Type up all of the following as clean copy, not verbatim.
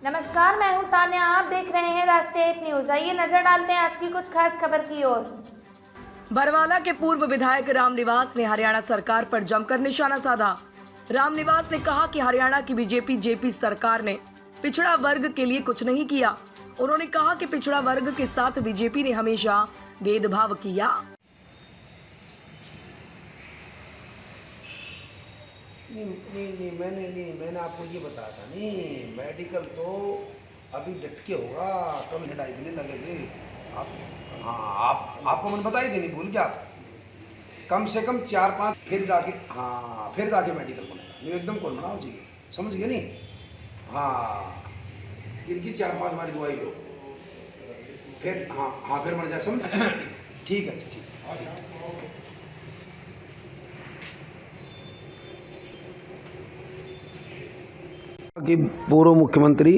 नमस्कार, मैं हूं तान्या। आप देख रहे हैं राष्ट्रीय हित न्यूज। आइए नजर डालते हैं आज की कुछ खास खबर की ओर। बरवाला के पूर्व विधायक रामनिवास ने हरियाणा सरकार पर जमकर निशाना साधा। रामनिवास ने कहा कि हरियाणा की बीजेपी जेपी सरकार ने पिछड़ा वर्ग के लिए कुछ नहीं किया। उन्होंने कहा कि पिछड़ा वर्ग के साथ बीजेपी ने हमेशा भेदभाव किया। नहीं, मैंने आपको ये बताया था। नहीं, मेडिकल तो अभी डट के होगा, कम लड़ाई भी नहीं लगेगी। आपको मैंने बताई थी, नहीं भूल गया आप। कम से कम 4-5 फिर जाके मेडिकल बनेगा। ये एकदम कौन बनाओ जी, समझ गए नहीं? हाँ, इनकी 4-5 बार दवाई लो, फिर फिर मर जाए, समझ? ठीक है जी, ठीक। कि पूर्व मुख्यमंत्री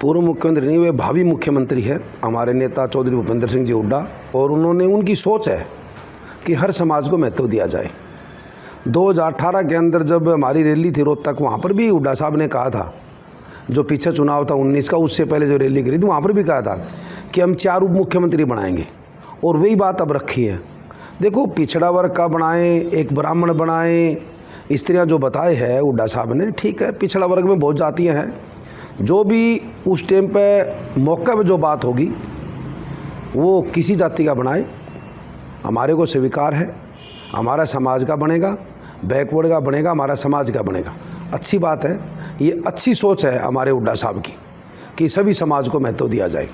नहीं, वे भावी मुख्यमंत्री है हमारे नेता चौधरी भूपेंद्र सिंह जी हुड्डा, और उनकी सोच है कि हर समाज को महत्व दिया जाए। 2018 के अंदर जब हमारी रैली थी रोहतक, वहाँ पर भी हुड्डा साहब ने कहा था, जो पीछे चुनाव था 19 का, उससे पहले जो रैली करी थी वहाँ पर भी कहा था कि हम 4 उप मुख्यमंत्री बनाएंगे, और वही बात अब रखी है। देखो, पिछड़ा वर्ग का बनाएं, एक ब्राह्मण बनाएं, स्त्रियां जो बताए हैं हुड्डा साहब ने, ठीक है, पिछड़ा वर्ग में बहुत जातियां हैं। जो भी उस टाइम पे मौके पे जो बात होगी वो किसी जाति का बनाए, हमारे को स्वीकार है। हमारा समाज का बनेगा, बैकवर्ड का बनेगा, हमारा समाज का बनेगा। अच्छी बात है, ये अच्छी सोच है हमारे हुड्डा साहब की कि सभी समाज को महत्व दिया जाए।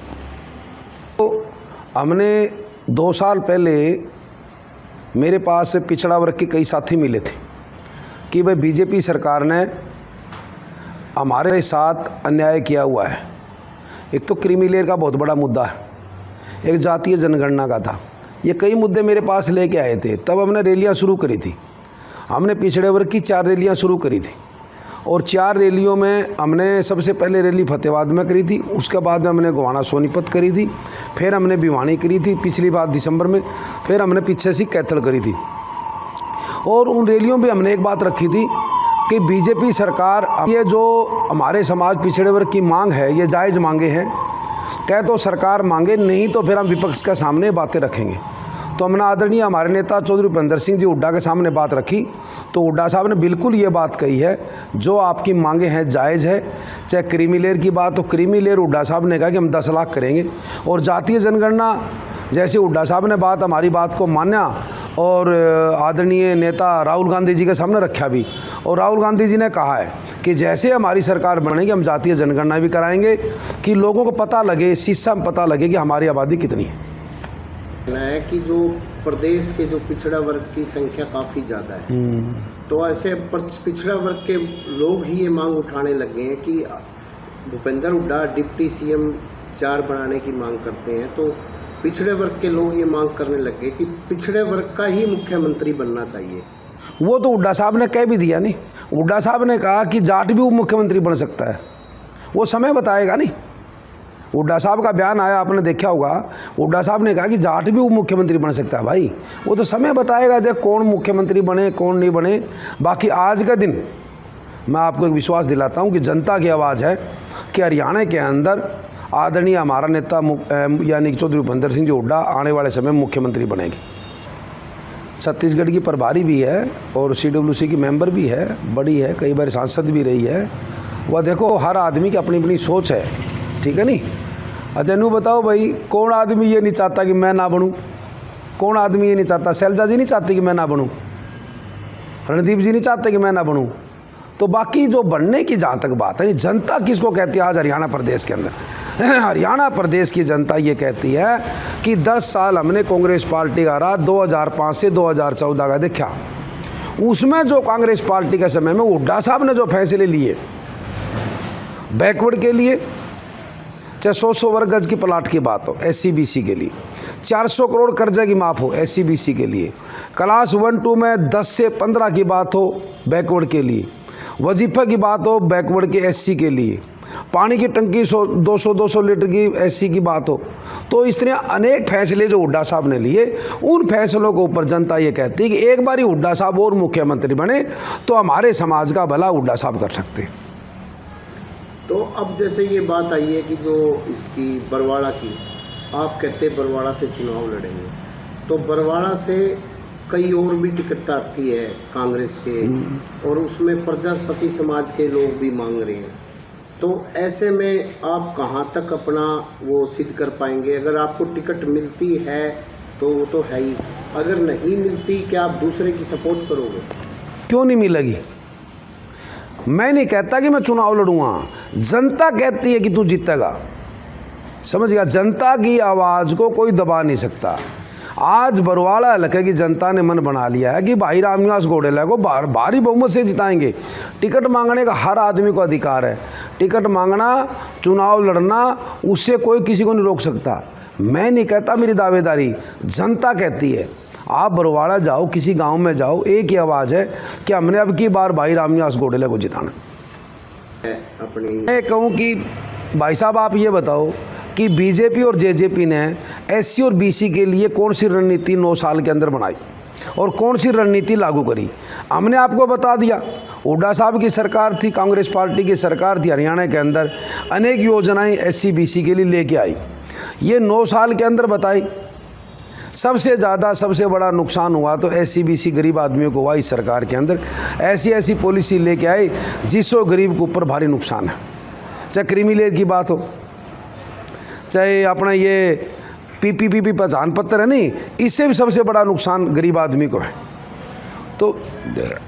तो हमने 2 साल पहले मेरे पास पिछड़ा वर्ग के कई साथी मिले थे कि भाई बीजेपी सरकार ने हमारे साथ अन्याय किया हुआ है। एक तो क्रीमी लेयर का बहुत बड़ा मुद्दा है, एक जातीय जनगणना का था। ये कई मुद्दे मेरे पास लेके आए थे। तब हमने रैलियां शुरू करी थी। हमने पिछड़े वर्ग की 4 रैलियां शुरू करी थी, और 4 रैलियों में हमने सबसे पहले रैली फतेहाबाद में करी थी, उसके बाद में हमने गोहाना सोनीपत करी थी, फिर हमने भिवानी करी थी पिछली बार दिसंबर में, फिर हमने पीछे से कैथल करी थी। और उन रैलियों में हमने एक बात रखी थी कि बीजेपी सरकार, ये जो हमारे समाज पिछड़े वर्ग की मांग है, ये जायज़ मांगे हैं, कह तो सरकार मांगे, नहीं तो फिर हम विपक्ष के सामने बातें रखेंगे। तो हमने आदरणीय हमारे नेता चौधरी भूपेंद्र सिंह जी हुड्डा के सामने बात रखी, तो हुड्डा साहब ने बिल्कुल ये बात कही है, जो आपकी मांगे हैं जायज़ है। चाहे क्रीमी लेयर की बात हो, क्रीमी लेयर हुड्डा साहब ने कहा कि हम 10 लाख करेंगे, और जातीय जनगणना जैसे हुड्डा साहब ने हमारी बात को माना, और आदरणीय नेता राहुल गांधी जी के सामने रखा भी, और राहुल गांधी जी ने कहा है कि जैसे हमारी सरकार बनेगी हम जातीय जनगणना भी कराएंगे, कि लोगों को पता लगे, शीशा में पता लगे कि हमारी आबादी कितनी है। है कि जो प्रदेश के जो पिछड़ा वर्ग की संख्या काफ़ी ज़्यादा है, तो ऐसे पिछड़ा वर्ग के लोग ही ये मांग उठाने लगे हैं कि भूपेंद्र हुड्डा डिप्टी सीएम 4 बनाने की मांग करते हैं। तो पिछड़े वर्ग के लोग ये मांग करने लगे कि पिछड़े वर्ग का ही मुख्यमंत्री बनना चाहिए। वो तो हुड्डा साहब ने कह भी दिया। नहीं, हुड्डा साहब ने कहा कि जाट भी उप मुख्यमंत्री बन सकता है, वो समय बताएगा। नहीं, हुड्डा साहब का बयान आया, आपने देखा होगा, हुड्डा साहब ने कहा कि जाट भी उप मुख्यमंत्री बन सकता है। भाई, वो तो समय बताएगा, देख कौन मुख्यमंत्री बने कौन नहीं बने। बाकी आज का दिन मैं आपको एक विश्वास दिलाता हूँ कि जनता की आवाज़ है कि हरियाणा के अंदर आदरणीय हमारा नेता यानी चौधरी भूपेंद्र सिंह जी हुड्डा आने वाले समय मुख्यमंत्री बनेगी। छत्तीसगढ़ की प्रभारी भी है, और CWC की मेंबर भी है, बड़ी है, कई बार सांसद भी रही है। वह देखो, हर आदमी की अपनी अपनी सोच है, ठीक है नहीं? अच्छा, नू बताओ भाई, कौन आदमी ये नहीं चाहता कि मैं ना बनूं? कौन आदमी ये नहीं चाहता? शैलजा जी नहीं चाहती कि मैं ना बनूं, रणदीप जी नहीं चाहते कि मैं ना बनूं। तो बाकी जो बनने की जहाँ तक बात है, जनता किसको कहती है आज हरियाणा प्रदेश के अंदर? हरियाणा प्रदेश की जनता ये कहती है कि 10 साल हमने कांग्रेस पार्टी का रहा, 2005 से 2014 का देखा, उसमें जो कांग्रेस पार्टी के समय में हुड्डा साहब ने जो फैसले लिए बैकवर्ड के लिए, चाहे 100 वर्ग गज की प्लाट की बात हो SC/BC के लिए, 400 करोड़ कर्जा की माफ़ हो SC/BC के लिए, क्लास 1-2 में 10 से 15 की बात हो बैकवर्ड के लिए, वजीफा की बात हो बैकवर्ड के SC के लिए, पानी की टंकी 200 लीटर की SC की बात हो, तो इस तरह अनेक फैसले जो हुड्डा साहब ने लिए, उन फैसलों के ऊपर जनता ये कहती है कि एक बार ही हुड्डा साहब और मुख्यमंत्री बने तो हमारे समाज का भला हुड्डा साहब कर सकते हैं। तो अब जैसे ये बात आई है कि जो इसकी बरवाड़ा की, आप कहते बरवाड़ा से चुनाव लड़ेंगे, तो बरवाड़ा से कई और भी टिकट प्रार्थी है कांग्रेस के, और उसमें प्रजापति समाज के लोग भी मांग रहे हैं। तो ऐसे में आप कहाँ तक अपना वो सिद्ध कर पाएंगे? अगर आपको टिकट मिलती है तो वो तो है ही, अगर नहीं मिलती क्या आप दूसरे की सपोर्ट करोगे? क्यों नहीं मिलेगी? मैं नहीं कहता कि मैं चुनाव लड़ूंगा, जनता कहती है कि तू जीतेगा। समझ गया? जनता की आवाज़ को कोई दबा नहीं सकता। आज बरवाड़ा इलाके की जनता ने मन बना लिया है कि भाई रामनिवास घोडेला को भारी बहुमत से जिताएंगे। टिकट मांगने का हर आदमी को अधिकार है, टिकट मांगना, चुनाव लड़ना, उससे कोई किसी को नहीं रोक सकता। मैं नहीं कहता, मेरी दावेदारी जनता कहती है। आप बरवाड़ा जाओ, किसी गांव में जाओ, एक ही आवाज़ है कि हमने अब की बार भाई रामनिवास घोडेला को जिताना। मैं कहूँ कि भाई साहब आप ये बताओ कि बीजेपी और जेजेपी ने एससी और बीसी के लिए कौन सी रणनीति 9 साल के अंदर बनाई और कौन सी रणनीति लागू करी? हमने आपको बता दिया। हुड्डा साहब की सरकार थी, कांग्रेस पार्टी की सरकार थी, हरियाणा के अंदर अनेक योजनाएं एससी बीसी के लिए लेके आई। ये 9 साल के अंदर बताई। सबसे ज़्यादा सबसे बड़ा नुकसान हुआ तो एससी बीसी गरीब आदमियों को हुआ इस सरकार के अंदर। ऐसी पॉलिसी लेके आई जिससे गरीब के ऊपर भारी नुकसान है। चाहे क्रीमी लेयर की बात हो, चाहे अपना ये पीपीपी पहचान पत्र है नहीं, इससे भी सबसे बड़ा नुकसान गरीब आदमी को है। तो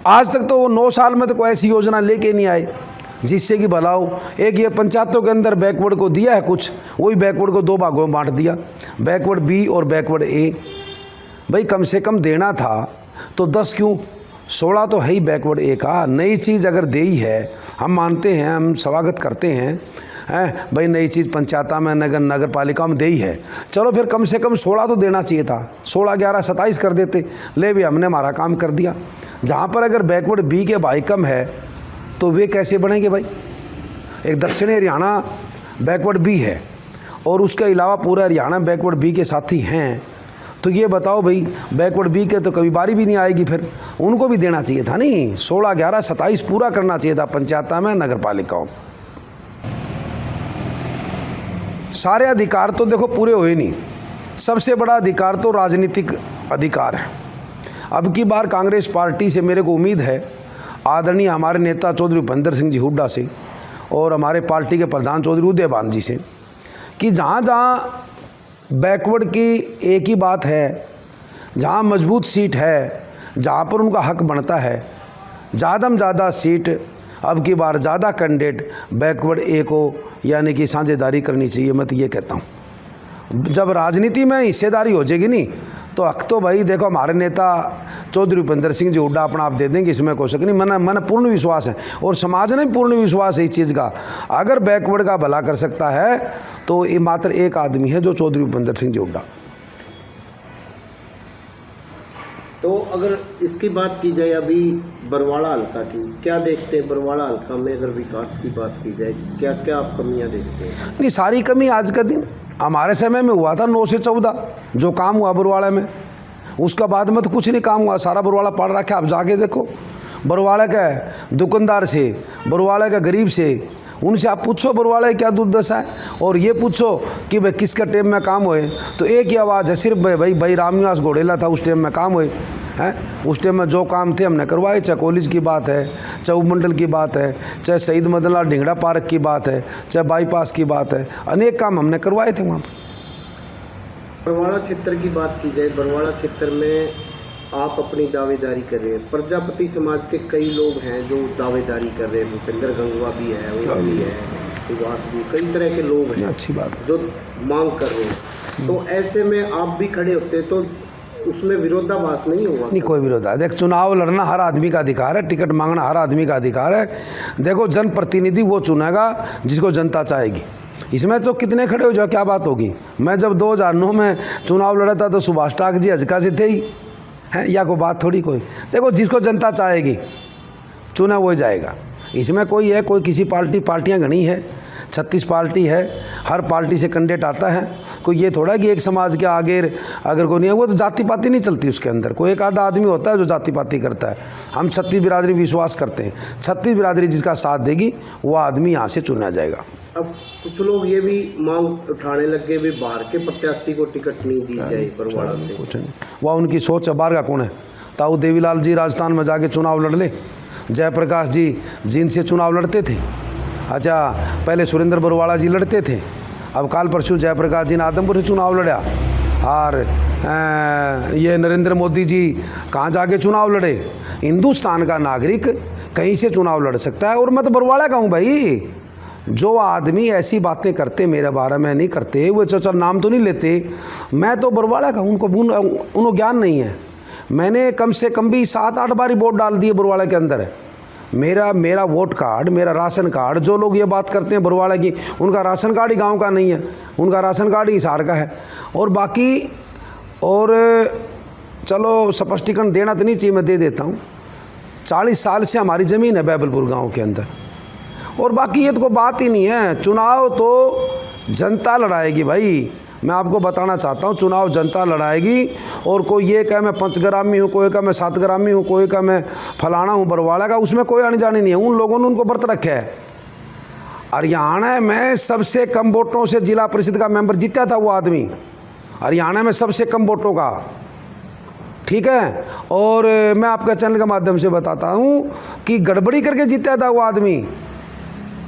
आज तक तो वो 9 साल में तो कोई ऐसी योजना लेके नहीं आए जिससे कि भला हो। एक ये पंचायतों के अंदर बैकवर्ड को दिया है कुछ, वही बैकवर्ड को 2 भागों में बांट दिया, बैकवर्ड बी और बैकवर्ड ए। भाई कम से कम देना था तो 10 क्यों, 16 तो है ही बैकवर्ड ए का। नई चीज़ अगर दे ही है, हम मानते हैं, हम स्वागत करते हैं भाई, नई चीज़ पंचायत में नगर पालिका में दे ही है, चलो फिर कम से कम 16 तो देना चाहिए था। 16, 11, 27 कर देते, ले भी हमने हमारा काम कर दिया। जहाँ पर अगर बैकवर्ड बी के भाई कम है तो वे कैसे बनेंगे भाई? एक दक्षिणी हरियाणा बैकवर्ड बी है और उसके अलावा पूरा हरियाणा बैकवर्ड बी के साथी हैं, तो ये बताओ भाई बैकवर्ड बी के तो कभी बारी भी नहीं आएगी, फिर उनको भी देना चाहिए था। नहीं, 16, 11, 27 पूरा करना चाहिए था पंचायत में, नगर पालिकाओं। सारे अधिकार तो देखो पूरे हुए नहीं। सबसे बड़ा अधिकार तो राजनीतिक अधिकार है। अब की बार कांग्रेस पार्टी से मेरे को उम्मीद है, आदरणीय हमारे नेता चौधरी भूपेंद्र सिंह जी हुड्डा से और हमारे पार्टी के प्रधान चौधरी उदयभान जी से, कि जहाँ जहाँ बैकवर्ड की एक ही बात है, जहाँ मजबूत सीट है, जहाँ पर उनका हक बनता है, ज़्यादा में ज़्यादा सीट, अब की बार ज़्यादा कैंडिडेट बैकवर्ड ए को यानी कि साझेदारी करनी चाहिए। मैं तो ये कहता हूँ, जब राजनीति में हिस्सेदारी हो जाएगी नहीं तो हक तो भाई देखो हमारे नेता चौधरी भूपेंद्र सिंह जी हुड्डा अपना आप दे देंगे, इसमें कोई शक नहीं। मन पूर्ण विश्वास है और समाज ने पूर्ण विश्वास है इस चीज़ का। अगर बैकवर्ड का भला कर सकता है तो ये मात्र एक आदमी है, जो चौधरी भूपेंद्र सिंह जी हुड्डा। तो अगर इसकी बात की जाए अभी बरवाड़ा हल्का की, क्या देखते हैं बरवाड़ा हल्का में? अगर विकास की बात की जाए, क्या क्या आप कमियां देखते हैं? नहीं, सारी कमी आज का दिन हमारे समय में हुआ था 9 से 14 जो काम हुआ बरवाड़ा में, उसका बाद में तो कुछ नहीं काम हुआ। सारा बरवाड़ा पड़ रखा है, आप जाके देखो। बरवाड़ा का दुकानदार से, बरवाड़ा का गरीब से, उनसे आप पूछो बरवाड़ा क्या दुर्दशा है, और ये पूछो कि भाई किसका टाइम में काम हुए, तो एक ही आवाज़ है सिर्फ भाई रामनिवास घोडेला था उस टाइम में काम हुए हैं। उस टाइम में जो काम थे हमने करवाए, चाहे कॉलेज की बात है, चाहे उपमंडल की बात है, चाहे शहीद मदन लाल ढिंगड़ा पार्क की बात है, चाहे बाईपास की बात है, अनेक काम हमने करवाए थे वहाँ पर। बरवाड़ा क्षेत्र की बात की जाए, बरवाड़ा क्षेत्र में आप अपनी दावेदारी कर रहे हैं, प्रजापति समाज के कई लोग हैं जो दावेदारी कर रहे हैं, भूपेंद्र गंगवा भी है, उनका भी है, सुभाष भी, कई तरह के लोग हैं, अच्छी बात जो मांग कर रहे हैं। तो ऐसे में आप भी खड़े होते तो उसमें विरोधाभास नहीं होगा? नहीं, कोई विरोधाभास। देख, चुनाव लड़ना हर आदमी का अधिकार है, टिकट मांगना हर आदमी का अधिकार है। देखो, जनप्रतिनिधि वो चुनेगा जिसको जनता चाहेगी। इसमें तो कितने खड़े हो जाओ, क्या बात होगी। मैं जब 2009 में चुनाव लड़ा था तो सुभाष ठाकुर जी हजका से थे ही हैं, या कोई बात थोड़ी कोई। देखो, जिसको जनता चाहेगी चुना वो जाएगा। इसमें कोई है, कोई किसी पार्टियाँ घनी है, 36 पार्टी है, हर पार्टी से कैंडिडेट आता है। कोई ये थोड़ा कि एक समाज के आगे अगर कोई नहीं है, वो तो जाति पाति नहीं चलती उसके अंदर। कोई एक आधा आदमी होता है जो जाति पाति करता है। हम 36 बिरादरी विश्वास करते हैं, 36 बिरादरी जिसका साथ देगी वो आदमी यहाँ से चुना जाएगा। अब कुछ लोग ये भी मांग उठाने लगे भी बाहर के प्रत्याशी को टिकट नहीं दी जाए बरवाड़ा से। कुछ नहीं, वह उनकी सोच है। बाहर का कौन है? ताऊ देवीलाल जी राजस्थान में जाके चुनाव लड़ ले, जयप्रकाश जी जींद से चुनाव लड़ते थे। अच्छा, पहले सुरेंद्र बरवाड़ा जी लड़ते थे, अब काल परसों जयप्रकाश जी ने आदमपुर से चुनाव लड़ा। और ये नरेंद्र मोदी जी कहाँ जाके चुनाव लड़े? हिंदुस्तान का नागरिक कहीं से चुनाव लड़ सकता है। और मैं तो बरवाड़ा का हूँ भाई। जो आदमी ऐसी बातें करते मेरे बारे में नहीं करते, वो चल नाम तो नहीं लेते, मैं तो बरवाड़ा का हूँ। उनको ज्ञान नहीं है। मैंने कम से कम भी 7-8 बारी वोट डाल दिए बरवाड़ा के अंदर। मेरा वोट कार्ड, मेरा राशन कार्ड, जो लोग ये बात करते हैं बरवाड़ा की, उनका राशन कार्ड ही गांव का नहीं है, उनका राशन कार्ड ही हिसार का है। और बाकी और चलो स्पष्टीकरण देना तो नहीं चाहिए, मैं दे देता हूँ। 40 साल से हमारी ज़मीन है बैबलपुर गांव के अंदर। और बाकी ये तो कोई बात ही नहीं है। चुनाव तो जनता लड़ाएगी भाई। मैं आपको बताना चाहता हूँ, चुनाव जनता लड़ाएगी। और कोई ये कहे मैं 5 ग्रामी हूँ, कोई कहे मैं 7 ग्रामी हूँ, कोई कहे मैं फलाना हूँ बरवाड़ा का, उसमें कोई अनजानी नहीं है। उन लोगों ने उनको व्रत रखा है। हरियाणा में सबसे कम वोटों से जिला परिषद का मेंबर जीता था वो आदमी, हरियाणा में सबसे कम वोटों का, ठीक है। और मैं आपका चैनल के माध्यम से बताता हूँ कि गड़बड़ी करके जीता था वो आदमी।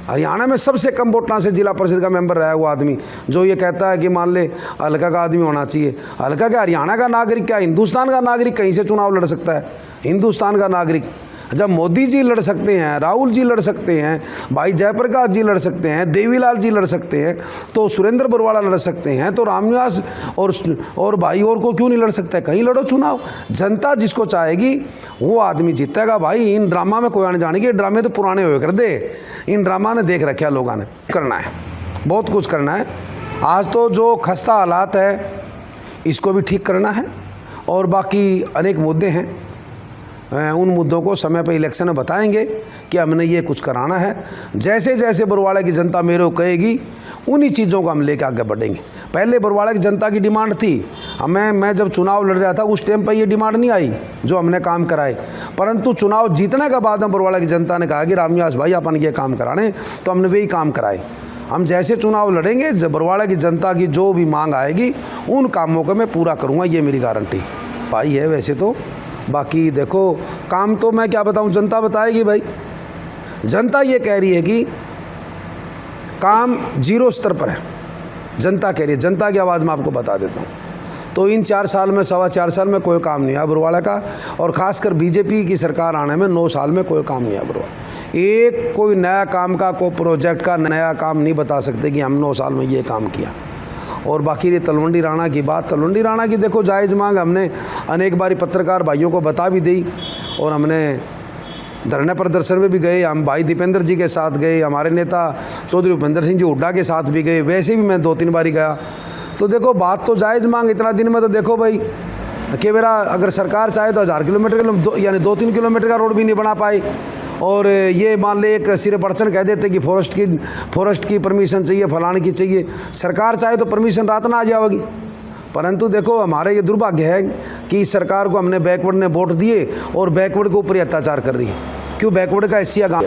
हरियाणा में सबसे कम वोटां से जिला परिषद का मेंबर रहा है वो आदमी। जो ये कहता है कि मान ले हल्का का आदमी होना चाहिए, हल्का क्या हरियाणा का नागरिक, क्या हिंदुस्तान का नागरिक कहीं से चुनाव लड़ सकता है? हिंदुस्तान का नागरिक जब मोदी जी लड़ सकते हैं, राहुल जी लड़ सकते हैं, भाई जयप्रकाश जी लड़ सकते हैं, देवीलाल जी लड़ सकते हैं, तो सुरेंद्र बरवाड़ा लड़ सकते हैं, तो रामनिवास और भाई और को क्यों नहीं लड़ सकता है? कहीं लड़ो चुनाव। जनता जिसको चाहेगी वो आदमी जीतेगा भाई। इन ड्रामा में कोई आने जाने के ड्रामे तो पुराने हुए कर दे। इन ड्रामा ने देख रखे लोगों ने। करना है, बहुत कुछ करना है। आज तो जो खस्ता हालात है इसको भी ठीक करना है। और बाकी अनेक मुद्दे हैं, उन मुद्दों को समय पर इलेक्शन में बताएंगे कि हमने ये कुछ कराना है। जैसे जैसे बरवाड़ा की जनता मेरे को कहेगी उन्हीं चीज़ों को हम लेकर आगे बढ़ेंगे। पहले बरवाड़ा की जनता की डिमांड थी, मैं जब चुनाव लड़ रहा था उस टाइम पर ये डिमांड नहीं आई जो हमने काम कराए। परंतु चुनाव जीतने के बाद में बरवाड़ा की जनता ने कहा कि रामनिवास भाई अपन ये काम कराने, तो हमने वही काम कराए। हम जैसे चुनाव लड़ेंगे, जब बरवाड़ा की जनता की जो भी मांग आएगी उन कामों को मैं पूरा करूँगा, ये मेरी गारंटी भाई है। वैसे तो बाकी देखो काम तो मैं क्या बताऊं, जनता बताएगी भाई। जनता ये कह रही है कि काम 0 स्तर पर है, जनता कह रही है। जनता की आवाज़ मैं आपको बता देता हूं। तो इन 4 साल में, 4.25 साल में कोई काम नहीं है बरवाड़ा का। और ख़ासकर बीजेपी की सरकार आने में 9 साल में कोई काम नहीं है बरवाड़ा। एक कोई नया काम का, कोई प्रोजेक्ट का नया काम नहीं बता सकते कि हम 9 साल में ये काम किया। और बाकी ये तलवंडी राणा की बात, तलवंडी राणा की देखो जायज़ मांग हमने अनेक बारी पत्रकार भाइयों को बता भी दी। और हमने धरने प्रदर्शन में भी गए, हम भाई दीपेंद्र जी के साथ गए, हमारे नेता चौधरी भूपेंद्र सिंह जी हुड्डा के साथ भी गए, वैसे भी मैं 2-3 बारी गया। तो देखो बात तो जायज़ मांग। इतना दिन में तो देखो भाई कि मेरा अगर सरकार चाहे तो 1000 किलोमीटर यानी 2-3 किलोमीटर का रोड भी नहीं बना पाई। और ये मान ले एक सिरे पर्चन कह देते कि फॉरेस्ट की परमिशन चाहिए, फलाने की चाहिए। सरकार चाहे तो परमिशन रात ना आ जाएगी। परंतु देखो हमारा ये दुर्भाग्य है कि सरकार को हमने बैकवर्ड ने वोट दिए और बैकवर्ड के ऊपर ही अत्याचार कर रही है। क्यों? बैकवर्ड का हिस्सा गाँव